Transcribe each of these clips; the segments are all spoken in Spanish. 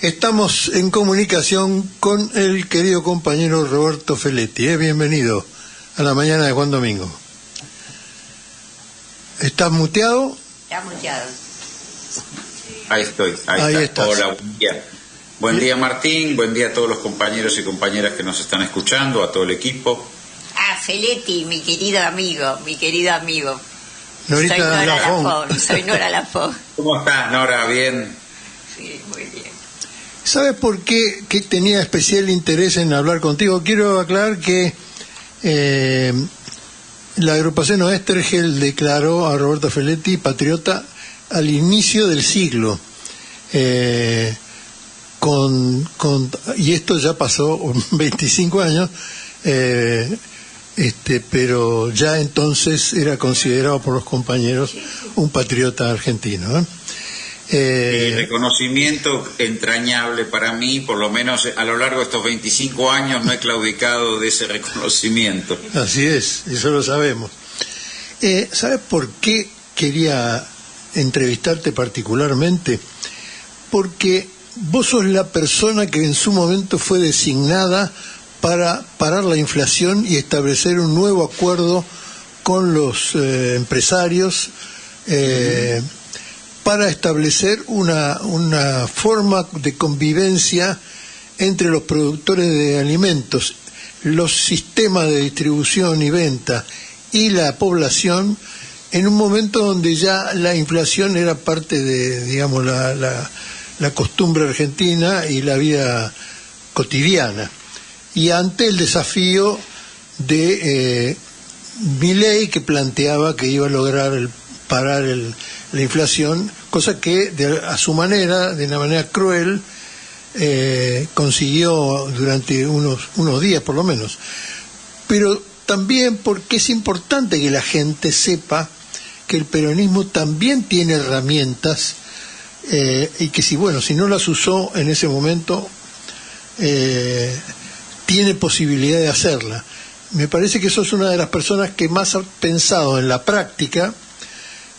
Estamos en comunicación con el querido compañero Roberto Feletti. Bienvenido a la mañana de Juan Domingo. ¿Estás muteado? Está muteado. Ahí estoy, ahí está. Hola, buen día. Buen día, Martín, buen día a todos los compañeros y compañeras que nos están escuchando, a todo el equipo. Feletti, mi querido amigo. Norita Lafont. Soy Nora Lafont. ¿Cómo estás, Nora? ¿Bien? Sí, muy bien. ¿Sabes por qué tenía especial interés en hablar contigo? Quiero aclarar que la agrupación Oestergel declaró a Roberto Feletti patriota al inicio del siglo. Y esto ya pasó 25 años, pero ya entonces era considerado por los compañeros un patriota argentino. El reconocimiento entrañable para mí, por lo menos a lo largo de estos 25 años no he claudicado de ese reconocimiento. Así es, eso lo sabemos. ¿Sabes por qué quería entrevistarte particularmente? Porque vos sos la persona que en su momento fue designada para parar la inflación y establecer un nuevo acuerdo con los empresarios, para establecer una forma de convivencia entre los productores de alimentos, los sistemas de distribución y venta y la población, en un momento donde ya la inflación era parte de, digamos, la costumbre argentina y la vida cotidiana. Y ante el desafío de Milei, que planteaba que iba a lograr parar la inflación, cosa que a su manera, de una manera cruel, consiguió durante unos días por lo menos. Pero también porque es importante que la gente sepa que el peronismo también tiene herramientas, y que si no las usó en ese momento, tiene posibilidad de hacerla. Me parece que sos una de las personas que más ha pensado en la práctica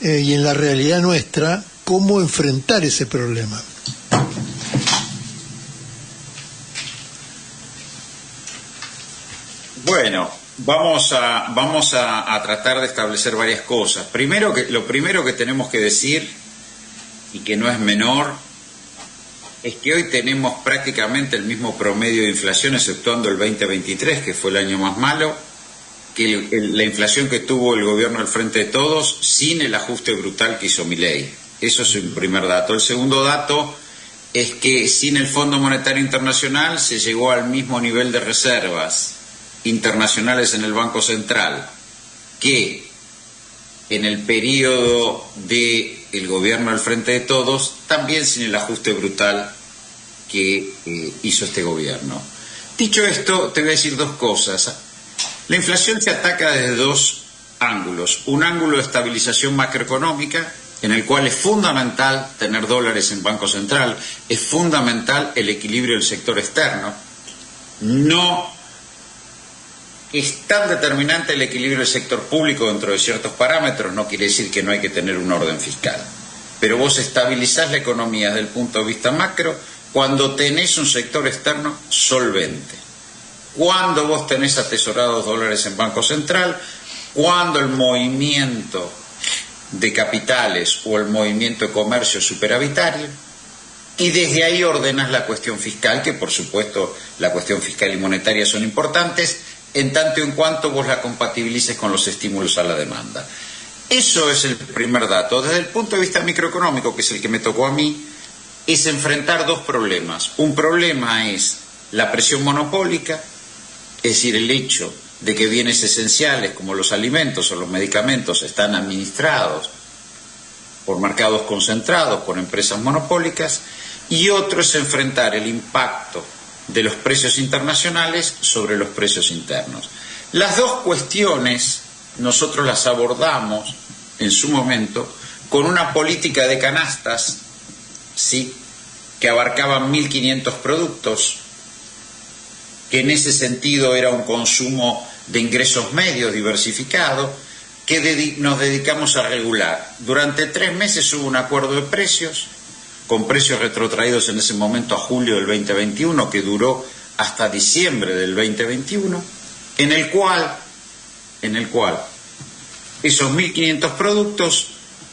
y en la realidad nuestra cómo enfrentar ese problema. Bueno, vamos a tratar de establecer varias cosas. Lo primero que tenemos que decir, y que no es menor, es que hoy tenemos prácticamente el mismo promedio de inflación, exceptuando el 2023, que fue el año más malo, que la inflación que tuvo el gobierno del Frente de Todos, sin el ajuste brutal que hizo Milei. Eso es un primer dato. El segundo dato es que sin el Fondo Monetario Internacional se llegó al mismo nivel de reservas internacionales en el Banco Central que en el periodo del gobierno del Frente de Todos, también sin el ajuste brutal que hizo este gobierno. Dicho esto, te voy a decir dos cosas. La inflación se ataca desde dos ángulos. Un ángulo de estabilización macroeconómica, en el cual es fundamental tener dólares en Banco Central, es fundamental el equilibrio del sector externo. No es tan determinante el equilibrio del sector público dentro de ciertos parámetros, no quiere decir que no hay que tener un orden fiscal. Pero vos estabilizás la economía desde el punto de vista macro cuando tenés un sector externo solvente. Cuando vos tenés atesorados dólares en Banco Central, cuando el movimiento de capitales o el movimiento de comercio es superavitario, y desde ahí ordenás la cuestión fiscal, que por supuesto la cuestión fiscal y monetaria son importantes, en tanto y en cuanto vos la compatibilices con los estímulos a la demanda. Eso es el primer dato. Desde el punto de vista microeconómico, que es el que me tocó a mí, es enfrentar dos problemas. Un problema es la presión monopólica, es decir, el hecho de que bienes esenciales como los alimentos o los medicamentos están administrados por mercados concentrados, por empresas monopólicas, y otro es enfrentar el impacto de los precios internacionales sobre los precios internos. Las dos cuestiones nosotros las abordamos en su momento con una política de canastas, ¿sí?, que abarcaban 1.500 productos, que en ese sentido era un consumo de ingresos medios diversificado, que nos dedicamos a regular. Durante 3 meses hubo un acuerdo de precios, con precios retrotraídos en ese momento a julio del 2021, que duró hasta diciembre del 2021, en el cual esos 1.500 productos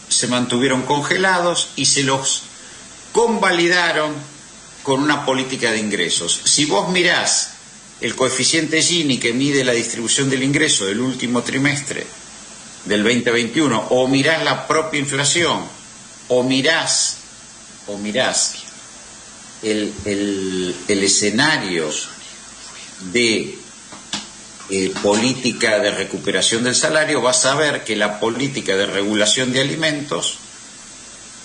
se mantuvieron congelados y se los convalidaron con una política de ingresos. Si vos mirás el coeficiente Gini que mide la distribución del ingreso del último trimestre del 2021, o mirás la propia inflación, o mirás el escenario de política de recuperación del salario, vas a ver que la política de regulación de alimentos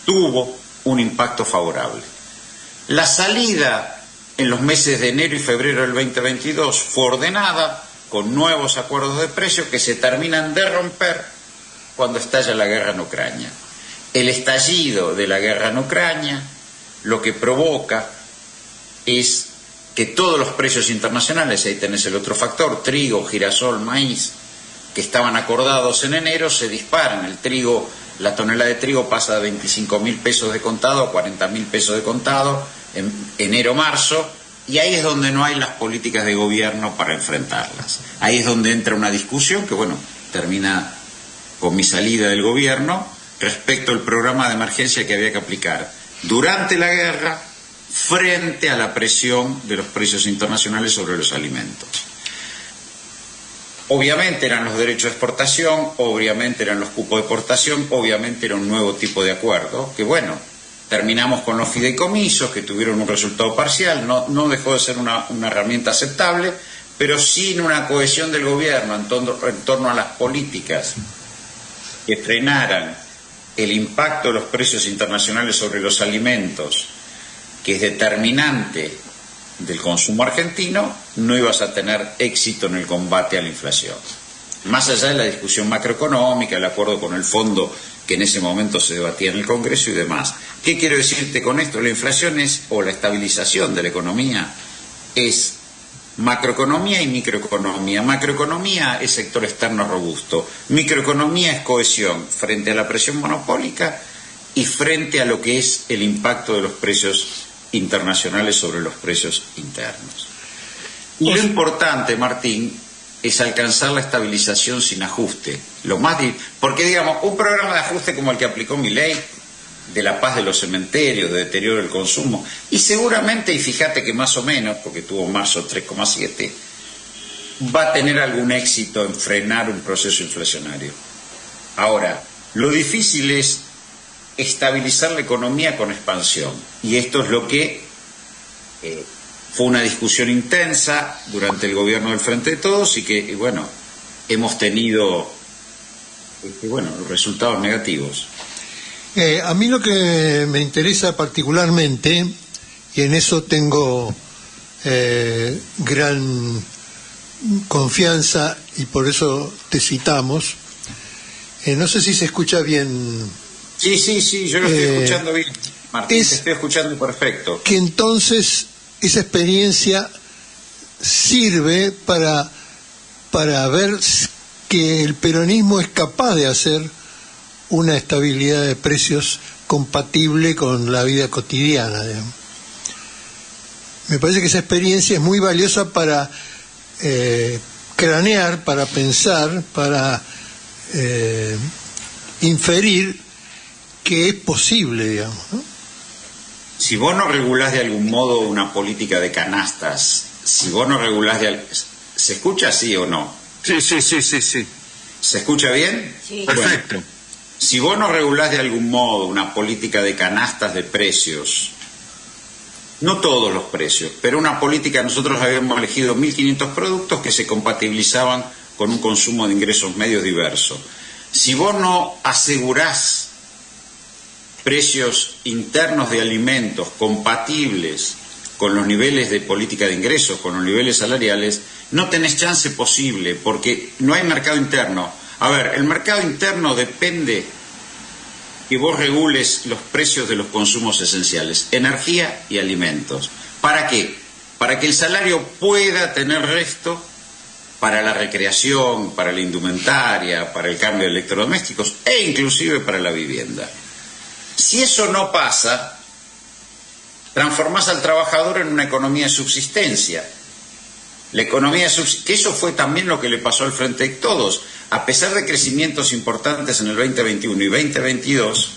tuvo un impacto favorable. La salida en los meses de enero y febrero del 2022 fue ordenada con nuevos acuerdos de precios que se terminan de romper cuando estalla la guerra en Ucrania. El estallido de la guerra en Ucrania lo que provoca es que todos los precios internacionales, ahí tenés el otro factor, trigo, girasol, maíz, que estaban acordados en enero, se disparan. El trigo, la tonelada de trigo pasa de 25.000 pesos de contado a 40.000 pesos de contado en enero-marzo, y ahí es donde no hay las políticas de gobierno para enfrentarlas. Ahí es donde entra una discusión que, bueno, termina con mi salida del gobierno respecto al programa de emergencia que había que aplicar durante la guerra frente a la presión de los precios internacionales sobre los alimentos. Obviamente eran los derechos de exportación, obviamente eran los cupos de exportación, obviamente era un nuevo tipo de acuerdo, que bueno, terminamos con los fideicomisos, que tuvieron un resultado parcial, no dejó de ser una herramienta aceptable, pero sin una cohesión del gobierno en torno a las políticas que frenaran el impacto de los precios internacionales sobre los alimentos, que es determinante del consumo argentino, no ibas a tener éxito en el combate a la inflación. Más allá de la discusión macroeconómica, el acuerdo con el fondo que en ese momento se debatía en el Congreso y demás. ¿Qué quiero decirte con esto? La inflación o la estabilización de la economía es macroeconomía y microeconomía. Macroeconomía es sector externo robusto. Microeconomía es cohesión frente a la presión monopólica y frente a lo que es el impacto de los precios internacionales sobre los precios internos. Y lo importante, Martín, es alcanzar la estabilización sin ajuste. Porque, digamos, un programa de ajuste como el que aplicó Milei, de la paz de los cementerios, de deterioro del consumo, y seguramente, y fíjate que más o menos, porque tuvo marzo 3,7, va a tener algún éxito en frenar un proceso inflacionario. Ahora, lo difícil es estabilizar la economía con expansión, y esto es lo que fue una discusión intensa durante el gobierno del Frente de Todos y que, bueno, hemos tenido resultados negativos. A mí lo que me interesa particularmente, y en eso tengo gran confianza y por eso te citamos, no sé si se escucha bien. Sí, yo lo estoy escuchando bien, Martín, te estoy escuchando perfecto. Que entonces esa experiencia sirve para ver que el peronismo es capaz de hacer una estabilidad de precios compatible con la vida cotidiana, digamos. Me parece que esa experiencia es muy valiosa para cranear, para pensar, para inferir que es posible, digamos, ¿no? Si vos no regulás de algún modo una política de canastas, si vos no regulás ¿se escucha así o no? Sí. ¿Se escucha bien? Sí. Perfecto. Bueno, si vos no regulás de algún modo una política de canastas de precios, no todos los precios, pero una política, nosotros habíamos elegido 1.500 productos que se compatibilizaban con un consumo de ingresos medios diverso. Si vos no asegurás precios internos de alimentos compatibles con los niveles de política de ingresos, con los niveles salariales, no tenés chance posible, porque no hay mercado interno. A ver, el mercado interno depende que vos regules los precios de los consumos esenciales, energía y alimentos. ¿Para qué? Para que el salario pueda tener resto para la recreación, para la indumentaria, para el cambio de electrodomésticos e inclusive para la vivienda. Si eso no pasa, transformás al trabajador en una economía de subsistencia. La economía que eso fue también lo que le pasó al Frente de Todos. A pesar de crecimientos importantes en el 2021 y 2022,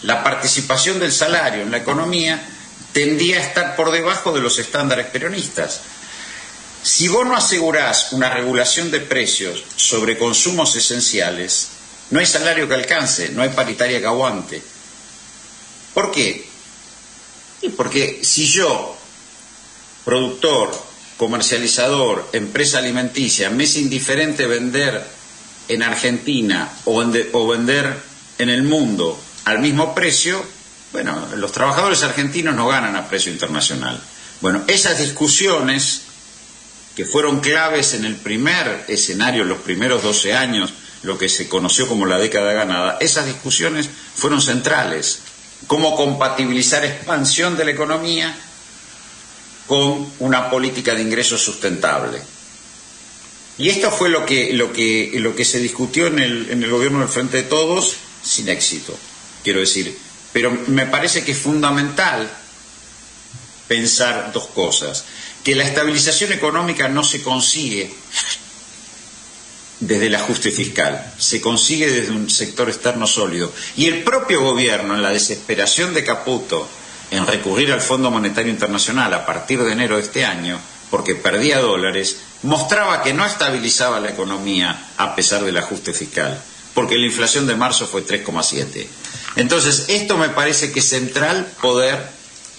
la participación del salario en la economía tendía a estar por debajo de los estándares peronistas. Si vos no asegurás una regulación de precios sobre consumos esenciales, no hay salario que alcance, no hay paritaria que aguante. ¿Por qué? Porque si yo, productor, comercializador, empresa alimenticia, me es indiferente vender en Argentina o vender en el mundo al mismo precio, bueno, los trabajadores argentinos no ganan a precio internacional. Bueno, esas discusiones que fueron claves en el primer escenario, los primeros 12 años, lo que se conoció como la década ganada, esas discusiones fueron centrales. Cómo compatibilizar expansión de la economía con una política de ingresos sustentable. Y esto fue lo que se discutió en el gobierno del Frente de Todos, sin éxito, quiero decir. Pero me parece que es fundamental pensar dos cosas: que la estabilización económica no se consigue desde el ajuste fiscal, se consigue desde un sector externo sólido. Y el propio gobierno, en la desesperación de Caputo en recurrir al Fondo Monetario Internacional a partir de enero de este año, porque perdía dólares, mostraba que no estabilizaba la economía a pesar del ajuste fiscal, porque la inflación de marzo fue 3,7. Entonces, esto me parece que es central poder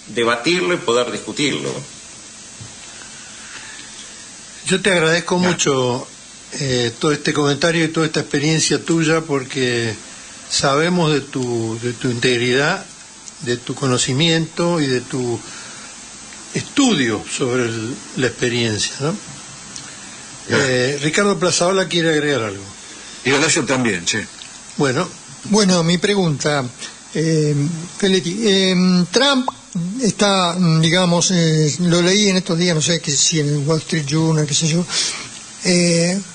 debatirlo y poder discutirlo. Yo te agradezco mucho todo este comentario y toda esta experiencia tuya, porque sabemos de tu integridad, de tu conocimiento y de tu estudio sobre la experiencia, ¿no? Ricardo Plazaola quiere agregar algo. Y Horacio también, sí. Bueno, mi pregunta, Feletti, Trump está, digamos, lo leí en estos días, no sé si en el Wall Street Journal, qué sé yo.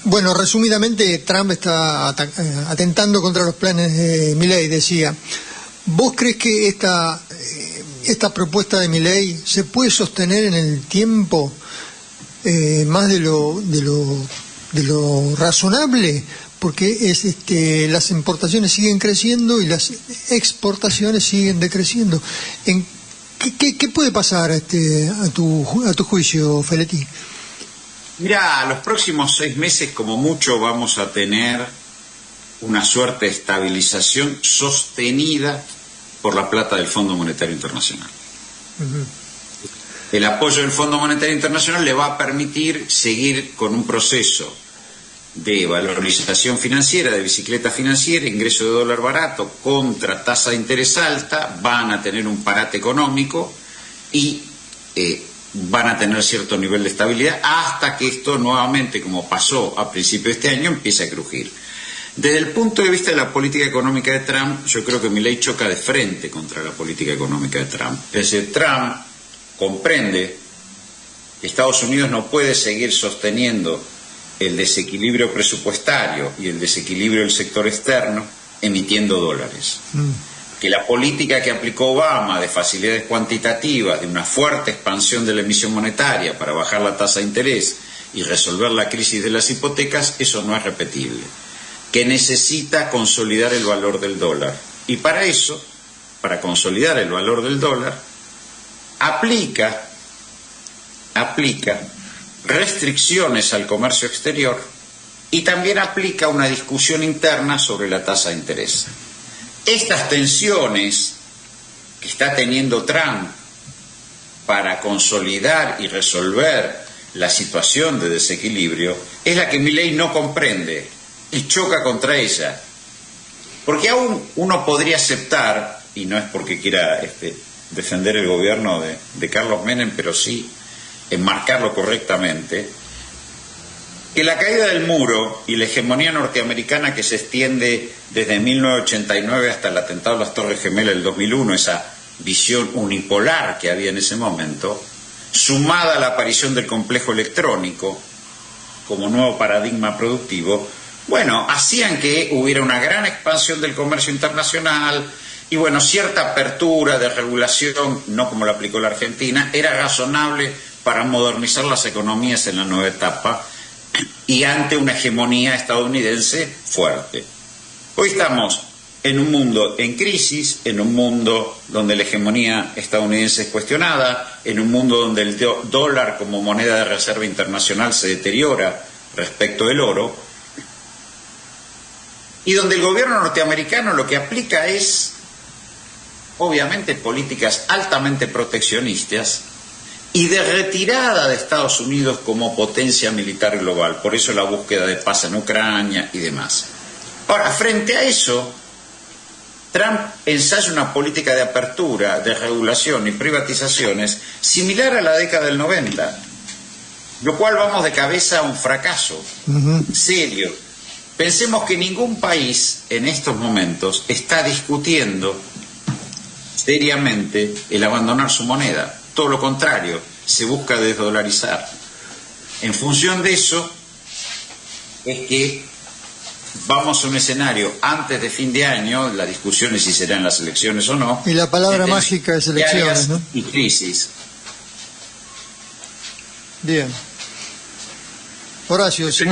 Bueno, resumidamente, Trump está atentando contra los planes de Milei, decía. ¿Vos crees que esta propuesta de Milei se puede sostener en el tiempo más de lo razonable? Porque las importaciones siguen creciendo y las exportaciones siguen decreciendo. ¿Qué puede pasar a tu juicio, Feletti? Mirá, los próximos 6 meses como mucho vamos a tener una suerte de estabilización sostenida por la plata del Fondo Monetario Internacional. Uh-huh. El apoyo del Fondo Monetario Internacional le va a permitir seguir con un proceso de valorización financiera, de bicicleta financiera, ingreso de dólar barato contra tasa de interés alta, van a tener un parate económico y van a tener cierto nivel de estabilidad hasta que esto nuevamente, como pasó a principios de este año, empiece a crujir. Desde el punto de vista de la política económica de Trump, yo creo que Milei choca de frente contra la política económica de Trump. Es decir, Trump comprende que Estados Unidos no puede seguir sosteniendo el desequilibrio presupuestario y el desequilibrio del sector externo emitiendo dólares. Que la política que aplicó Obama de facilidades cuantitativas, de una fuerte expansión de la emisión monetaria para bajar la tasa de interés y resolver la crisis de las hipotecas, eso no es repetible. Que necesita consolidar el valor del dólar. Y para eso, para consolidar el valor del dólar, aplica restricciones al comercio exterior y también aplica una discusión interna sobre la tasa de interés. Estas tensiones que está teniendo Trump para consolidar y resolver la situación de desequilibrio es la que Milei no comprende y choca contra ella. Porque aún uno podría aceptar, y no es porque quiera defender el gobierno de Carlos Menem, pero sí enmarcarlo correctamente, que la caída del muro y la hegemonía norteamericana que se extiende desde 1989 hasta el atentado a las Torres Gemelas del 2001, esa visión unipolar que había en ese momento, sumada a la aparición del complejo electrónico como nuevo paradigma productivo, bueno, hacían que hubiera una gran expansión del comercio internacional, Y bueno, cierta apertura de regulación, no como la aplicó la Argentina, era razonable para modernizar las economías en la nueva etapa y ante una hegemonía estadounidense fuerte. Hoy estamos en un mundo en crisis, en un mundo donde la hegemonía estadounidense es cuestionada, en un mundo donde el dólar como moneda de reserva internacional se deteriora respecto del oro, y donde el gobierno norteamericano lo que aplica es, obviamente, políticas altamente proteccionistas y de retirada de Estados Unidos como potencia militar global. Por eso la búsqueda de paz en Ucrania y demás. Ahora, frente a eso, Trump ensaya una política de apertura, de regulación y privatizaciones similar a la década del 90, lo cual vamos de cabeza a un fracaso serio. Pensemos que ningún país en estos momentos está discutiendo seriamente el abandonar su moneda. Todo lo contrario, se busca desdolarizar. En función de eso es que vamos a un escenario antes de fin de año, la discusión es si serán las elecciones o no. Y la palabra mágica es elecciones, ¿no? Y crisis. Bien. Horacio, sí.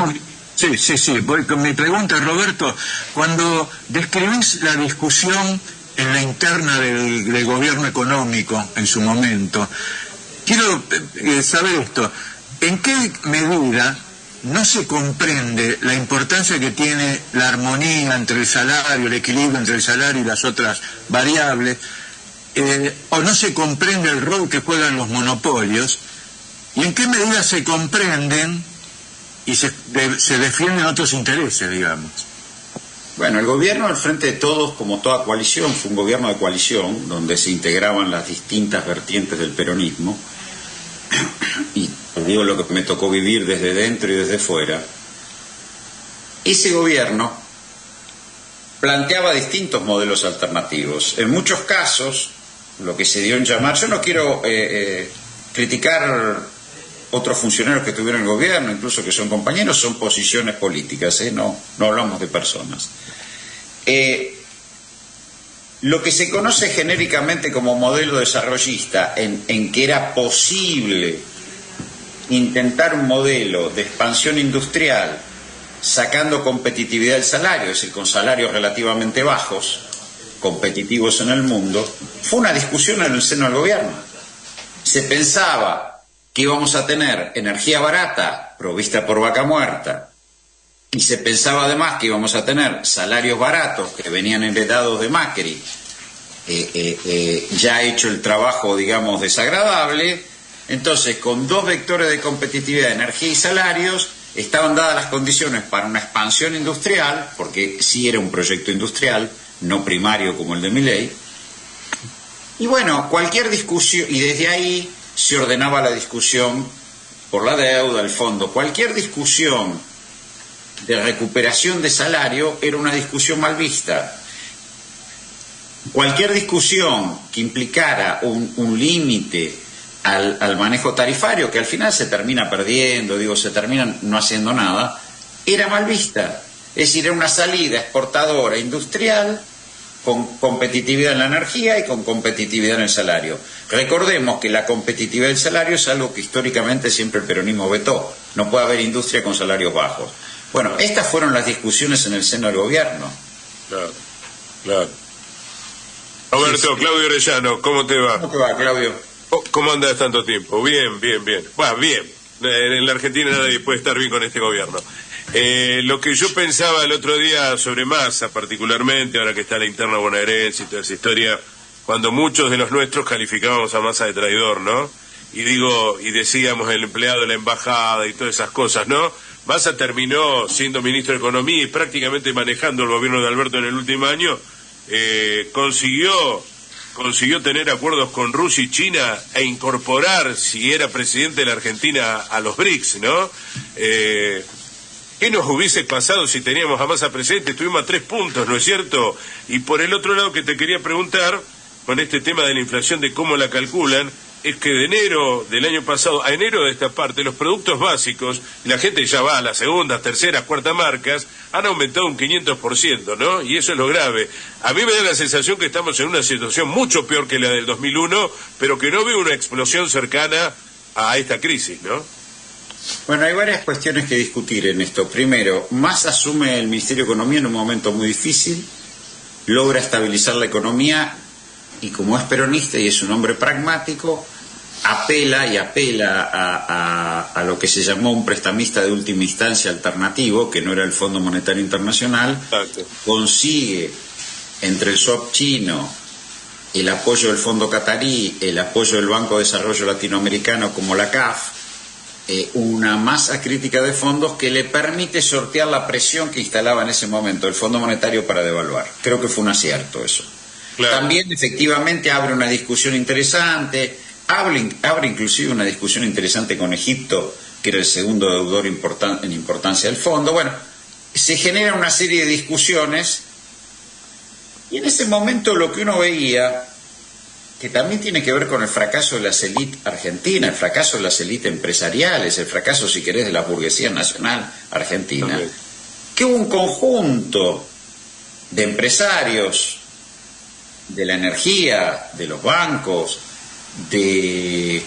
Sí. Voy con mi pregunta, Roberto. Cuando describís la discusión en la interna del gobierno económico en su momento, quiero saber esto. ¿En qué medida no se comprende la importancia que tiene la armonía entre el salario, el equilibrio entre el salario y las otras variables, o no se comprende el rol que juegan los monopolios, y en qué medida se comprenden y se defienden otros intereses, digamos? Bueno, el gobierno al Frente de Todos, como toda coalición, fue un gobierno de coalición donde se integraban las distintas vertientes del peronismo, y digo lo que me tocó vivir desde dentro y desde fuera. Ese gobierno planteaba distintos modelos alternativos. En muchos casos, lo que se dio en llamar, yo no quiero criticar otros funcionarios que tuvieron el gobierno, incluso que son compañeros, son posiciones políticas, no hablamos de personas. Lo que se conoce genéricamente como modelo desarrollista, en que era posible intentar un modelo de expansión industrial sacando competitividad del salario, es decir, con salarios relativamente bajos, competitivos en el mundo, fue una discusión en el seno del gobierno. Se pensaba que íbamos a tener energía barata provista por vaca muerta, y se pensaba además que íbamos a tener salarios baratos que venían heredados de Macri, ya hecho el trabajo, digamos, desagradable. Entonces, con dos vectores de competitividad, energía y salarios, estaban dadas las condiciones para una expansión industrial, porque sí era un proyecto industrial, no primario como el de Milei. Y bueno, cualquier discusión, y desde ahí se ordenaba la discusión por la deuda, el fondo. Cualquier discusión de recuperación de salario era una discusión mal vista. Cualquier discusión que implicara un límite al manejo tarifario, que al final se termina perdiendo, se termina no haciendo nada, era mal vista. Es decir, era una salida exportadora industrial con competitividad en la energía y con competitividad en el salario. Recordemos que la competitividad del salario es algo que históricamente siempre el peronismo vetó. No puede haber industria con salarios bajos. Bueno, estas fueron las discusiones en el seno del gobierno. Claro. Roberto, sí. Claudio Orellano, ¿cómo te va? ¿Cómo te va, Claudio? ¿Cómo andas tanto tiempo? Bien. Bueno, bien. En la Argentina nadie puede estar bien con este gobierno. Lo que yo pensaba el otro día sobre Massa, particularmente, ahora que está la interna bonaerense y toda esa historia, cuando muchos de los nuestros calificábamos a Massa de traidor, ¿no? Y decíamos el empleado de la embajada y todas esas cosas, ¿no? Massa terminó siendo ministro de Economía y prácticamente manejando el gobierno de Alberto en el último año. Consiguió tener acuerdos con Rusia y China e incorporar, si era presidente de la Argentina, a los BRICS, ¿no? ¿Qué nos hubiese pasado si teníamos a Massa presente? Estuvimos a 3 puntos, ¿no es cierto? Y por el otro lado que te quería preguntar, con este tema de la inflación, de cómo la calculan, es que de enero del año pasado a enero de esta parte, los productos básicos, y la gente ya va a las segundas, terceras, cuartas marcas, han aumentado un 500%, ¿no? Y eso es lo grave. A mí me da la sensación que estamos en una situación mucho peor que la del 2001, pero que no veo una explosión cercana a esta crisis, ¿no? Bueno, hay varias cuestiones que discutir en esto. Primero, Massa asume el Ministerio de Economía en un momento muy difícil, logra estabilizar la economía y como es peronista y es un hombre pragmático, apela a lo que se llamó un prestamista de última instancia alternativo, que no era el Fondo Monetario Internacional. Exacto. Consigue entre el swap chino, el apoyo del Fondo Catarí, el apoyo del Banco de Desarrollo Latinoamericano como la CAF, una masa crítica de fondos que le permite sortear la presión que instalaba en ese momento el Fondo Monetario para devaluar. Creo que fue un acierto eso. Claro. También efectivamente abre una discusión interesante, abre inclusive una discusión interesante con Egipto, que era el segundo deudor en importancia del fondo. Bueno, se genera una serie de discusiones y en ese momento lo que uno veía, que también tiene que ver con el fracaso de las élites argentinas, el fracaso de las élites empresariales, el fracaso, si querés, de la burguesía nacional argentina, que hubo un conjunto de empresarios de la energía, de los bancos, de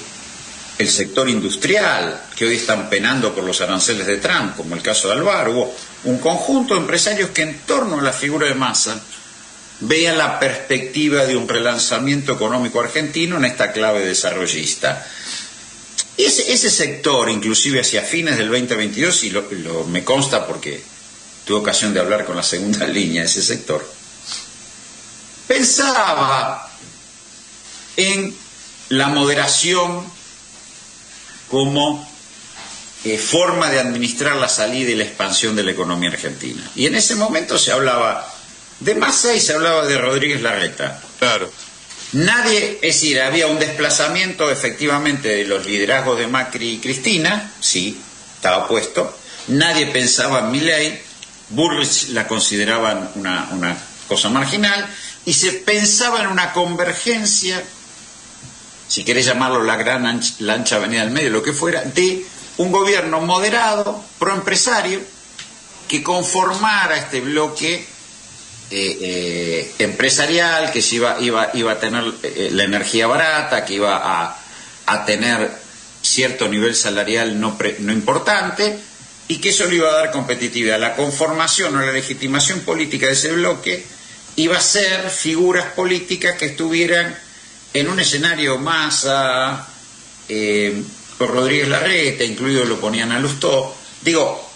el sector industrial, que hoy están penando por los aranceles de Trump, como el caso de Alvar. Hubo un conjunto de empresarios que en torno a la figura de Massa vean la perspectiva de un relanzamiento económico argentino en esta clave desarrollista. Ese sector, inclusive hacia fines del 2022, y me consta porque tuve ocasión de hablar con la segunda línea de ese sector, pensaba en la moderación como forma de administrar la salida y la expansión de la economía argentina. Y en ese momento se hablaba de Massa y se hablaba de Rodríguez Larreta. Claro. Nadie, es decir, había un desplazamiento efectivamente de los liderazgos de Macri y Cristina, sí, estaba puesto. Nadie pensaba en Milei, Bullrich la consideraban una cosa marginal, y se pensaba en una convergencia, si querés llamarlo la la ancha avenida del medio, lo que fuera, de un gobierno moderado, proempresario, que conformara este bloque empresarial, que se iba a tener la energía barata, que iba a tener cierto nivel salarial no importante, y que eso le iba a dar competitividad. La conformación o la legitimación política de ese bloque iba a ser figuras políticas que estuvieran en un escenario Massa, con Rodríguez Larreta, incluido lo ponían a Lustó. Digo,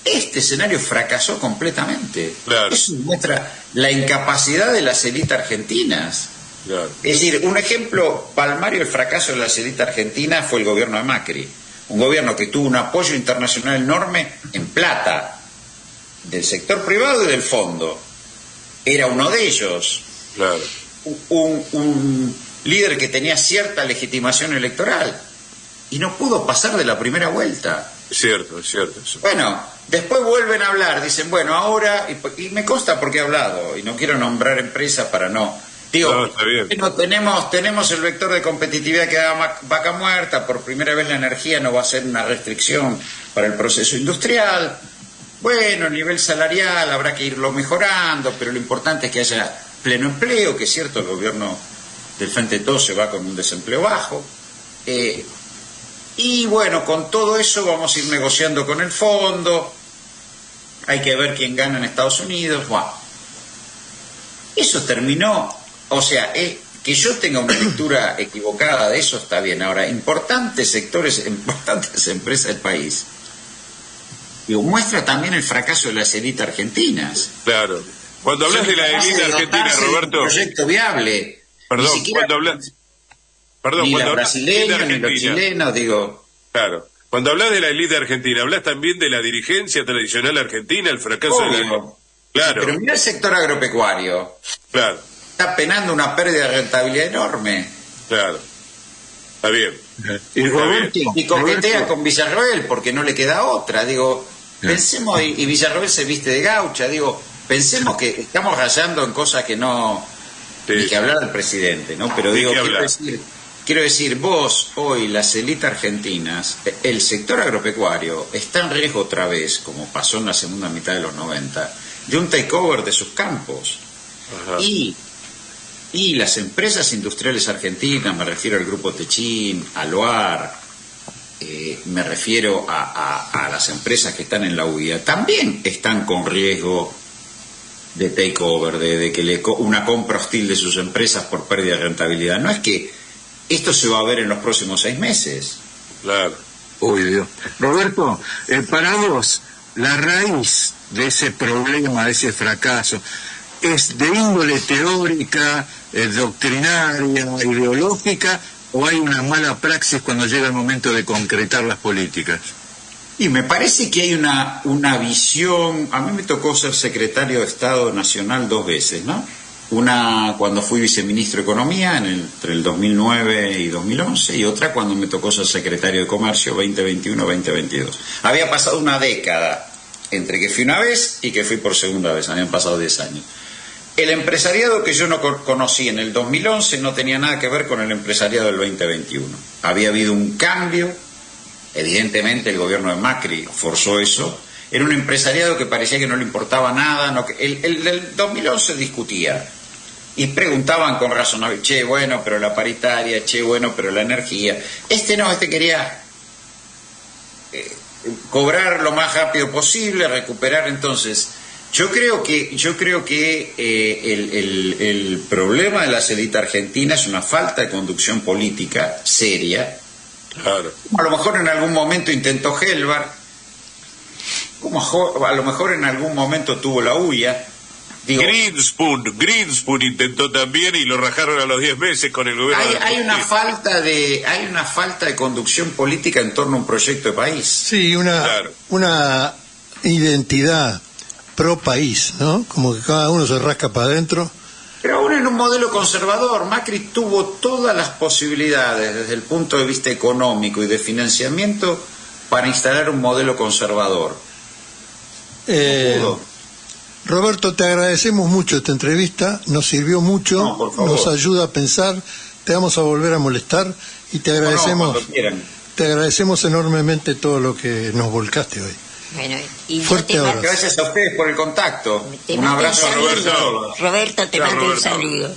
este escenario fracasó completamente. Claro. Eso muestra la incapacidad de las élites argentinas. Claro. Es decir, un ejemplo palmario del fracaso de las élites argentinas fue el gobierno de Macri. Un gobierno que tuvo un apoyo internacional enorme en plata, del sector privado y del fondo. Era uno de ellos. Claro. Un líder que tenía cierta legitimación electoral y no pudo pasar de la primera vuelta. Es cierto, es cierto. Eso. Bueno, después vuelven a hablar, dicen, bueno, ahora, y me consta porque he hablado, y no quiero nombrar empresas para no... Digo, No, está bien. bueno, tenemos el vector de competitividad que da vaca muerta, por primera vez la energía no va a ser una restricción para el proceso industrial. Bueno, el nivel salarial habrá que irlo mejorando, pero lo importante es que haya pleno empleo, que es cierto, el gobierno del Frente de Todos se va con un desempleo bajo. Y bueno, con todo eso vamos a ir negociando con el fondo, hay que ver quién gana en Estados Unidos. Bueno, eso terminó, o sea, que yo tenga una lectura equivocada de eso está bien. Ahora, importantes sectores, importantes empresas del país, digo, muestra también el fracaso de las élites argentinas. Claro. Cuando hablas de la élite argentina, Roberto... Un proyecto viable. Perdón, siquiera, cuando hablas... Perdón, ni cuando los hablas de élite brasileños, ni los argentina, chilenos, digo... Claro. Cuando hablas de la élite argentina, hablas también de la dirigencia tradicional argentina, el fracaso de la... Obvio. Claro, Pero mira el sector agropecuario. claro, Está penando una pérdida de rentabilidad enorme. claro. Está bien. Y Está Roberto, bien. Y coquetea Roberto, con Villarroel porque no le queda otra. Digo, pensemos, y Villarroel se viste de gaucha. Digo, pensemos que estamos rayando en cosas que no... Sí. Ni que hablar del presidente, ¿no? Pero Ni digo, que quiero hablar. decir, Quiero decir, vos, hoy, las élites argentinas, el sector agropecuario está en riesgo otra vez, como pasó en la segunda mitad de los 90, de un takeover de sus campos. Ajá. Y las empresas industriales argentinas, me refiero al Grupo Techín, a Loar, me refiero a las empresas que están en la UIA, también están con riesgo de takeover, de que una compra hostil de sus empresas por pérdida de rentabilidad. No es que esto se va a ver en los próximos 6 meses. Claro. Uy, Dios. Roberto, para vos, la raíz de ese problema, de ese fracaso, ¿es de índole teórica, doctrinaria, ideológica, o hay una mala praxis cuando llega el momento de concretar las políticas? Y me parece que hay una visión. A mí me tocó ser secretario de Estado Nacional 2 veces, ¿no? Una cuando fui viceministro de Economía entre el 2009 y 2011, y otra cuando me tocó ser secretario de Comercio 2021-2022. Había pasado una década entre que fui una vez y que fui por segunda vez, habían pasado 10 años. El empresariado que yo no conocí en el 2011 no tenía nada que ver con el empresariado del 2021. Había habido un cambio, evidentemente el gobierno de Macri forzó eso. Era un empresariado que parecía que no le importaba nada. El del 2011 discutía y preguntaban con razonabilidad, che, bueno, pero la paritaria, che, bueno, pero la energía. Este quería cobrar lo más rápido posible, recuperar. Entonces, yo creo que el problema de la élites argentina es una falta de conducción política seria. Claro. A lo mejor en algún momento intentó Helvar, como a lo mejor en algún momento tuvo la UIA. Greenspoon intentó también y lo rajaron a los 10 meses con el gobierno. Hay una falta de conducción política en torno a un proyecto de país. Sí, Claro. una identidad pro país, ¿no? Como que cada uno se rasca para adentro. Pero aún en un modelo conservador, Macri tuvo todas las posibilidades desde el punto de vista económico y de financiamiento para instalar un modelo conservador. Pudo. Roberto, te agradecemos mucho esta entrevista, nos sirvió mucho, No, por favor. nos ayuda a pensar, te vamos a volver a molestar y te agradecemos, cuando quieran. te agradecemos enormemente todo lo que nos volcaste hoy. Bueno, y Fuerte yo te abrazo. Gracias a ustedes por el contacto. te Un mando abrazo a saludo. Roberto. Roberto, te Chao, mando un Roberto. saludo.